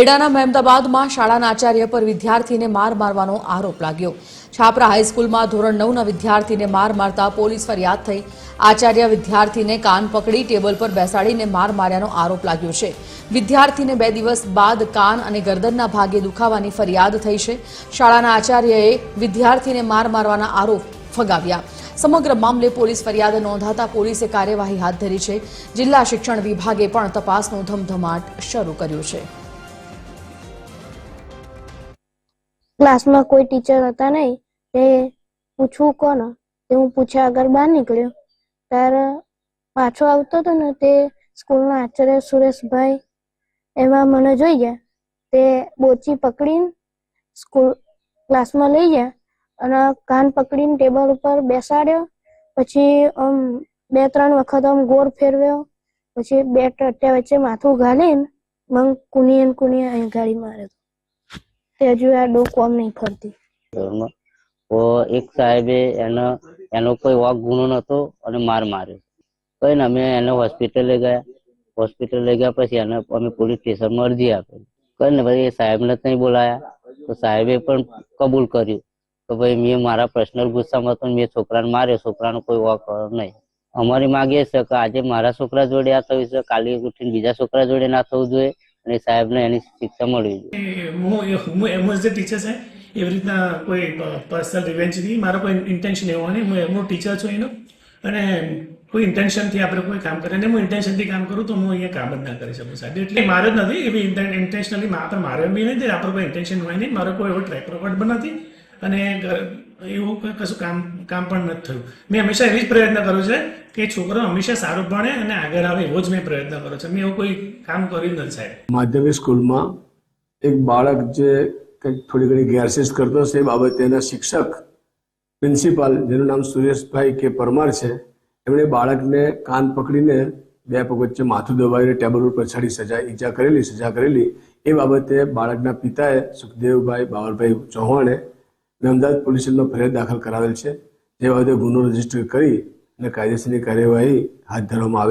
ખેડાના મહેમદાબાદમાં શાળાના આચાર્ય પર વિદ્યાર્થીને માર મારવાનો આરોપ લાગ્યો। છાપરા હાઈસ્કૂલમાં ધોરણ 9ના વિદ્યાર્થીને માર મારતા પોલીસ ફરિયાદ થઈ। આચાર્ય વિદ્યાર્થીને કાન પકડી ટેબલ પર બેસાડીને માર માર્યાનો આરોપ લાગ્યો છે। વિદ્યાર્થીને 2 દિવસ બાદ કાન અને ગરદનના ભાગે દુખાવાની ફરિયાદ થઈ છે। શાળાના આચાર્યએ વિદ્યાર્થીને માર મારવાના આરોપ ફગાવ્યા। સમગ્ર મામલે પોલીસ ફરિયાદ નોંધાતા પોલીસે કાર્યવાહી હાથ ધરી છે। જિલ્લા શિક્ષણ વિભાગે પણ તપાસનો ધમધમાટ શરૂ કર્યો છે। क्लास में कोई टीचर था नहीं ते पूछू कोण ते हूँ पूछा अगर बहार निकलो त्यारे पाछो आवतो तो ने ते स्कूल ना आचार्य सुरेश भाई एवा मने जोई गया ते बोची पकड़ीने स्कूल क्लास में लई गया अने कान पकड़ीने टेबल पर बेसाड्यो। पछी 2-3 वखत गोर फेरव्यो। पछी 2 टट्या वच्चे माथुं घालीने मंग कुनिये अहीं गाड़ी मारे हजू आ डो कॉम नहीं फरती। वो एक साहेबे एनो कोई वाक गुनो नतो अने मार मार्यो। कई ने अमे एने होस्पिटल लई गया पछी एने अमे पोलीस स्टेशन में अरजी आपी। कई ने भाई साहेब ने नहीं बोलाया तो साहेबे पण कबूल कर्यु तो भाई मैं मारा पर्सनल गुस्सा में तो मैं छोकराने मार्यो, छोकरानो कोई वाक नहीं। अमारी मांग ए छे के आजे मारा छोकरा जोड़े आ थयुं छे काले उठीने बीजा छोकरा जोड़े ना थवुं जोईए અને સાહેબને એની શિક્ષા મળવી જોઈએ। હું એમ જ ટીચર છે એવી રીતના કોઈ પર્સનલ રિવેન્જ નહીં, મારો કોઈ ઇન્ટેન્શન એવો નહીં। હું એમનો ટીચર છું એનો અને કોઈ ઇન્ટેન્શનથી આપણે કોઈ કામ કરીએ અને હું ઇન્ટેન્શનથી કામ કરું તો હું અહીંયા કામ જ ના કરી શકું સાહેબ। એટલે મારે જ નથી એવી ઇન્ટેન્શનલી આપણે મારે બી નહીં, આપણે કોઈ ઇન્ટેન્શન હોય નહીં, મારો કોઈ એવો ટ્રેક રેકોર્ડ પણ નથી અને એવું કશું કામ પણ નથી થયું। મેં હંમેશા એવી જ પ્રયત્ન કર્યો છે કે છોકરો હંમેશા સારું ભણે અને આગળ આવે એવો જ મેં પ્રયત્ન કર્યો છે। મેં એવું કોઈ કામ કર્યું નથી સાહેબ। માધ્યમિક સ્કૂલમાં એક બાળક જે કંઈક થોડી ઘણી ગેરશિસ્ત કરતો છે એ બાબતે એના શિક્ષક પ્રિન્સિપાલ જેનું નામ સુરેશભાઈ કે પરમાર છે એમણે બાળકને કાન પકડીને 2 પગ વચ્ચે માથું દબાવીને ટેબલ ઉપર ચડી સજા કરેલી એ બાબતે બાળકના પિતાએ સુખદેવભાઈ બાવરભાઈ ચૌહાણે અમદાવાદ પોલીસ સ્ટેશનમાં ફરિયાદ દાખલ કરાવેલ છે। જે બાબતે ગુનો રજીસ્ટર કરી અને કાયદેસરની કાર્યવાહી હાથ ધરવામાં આવે।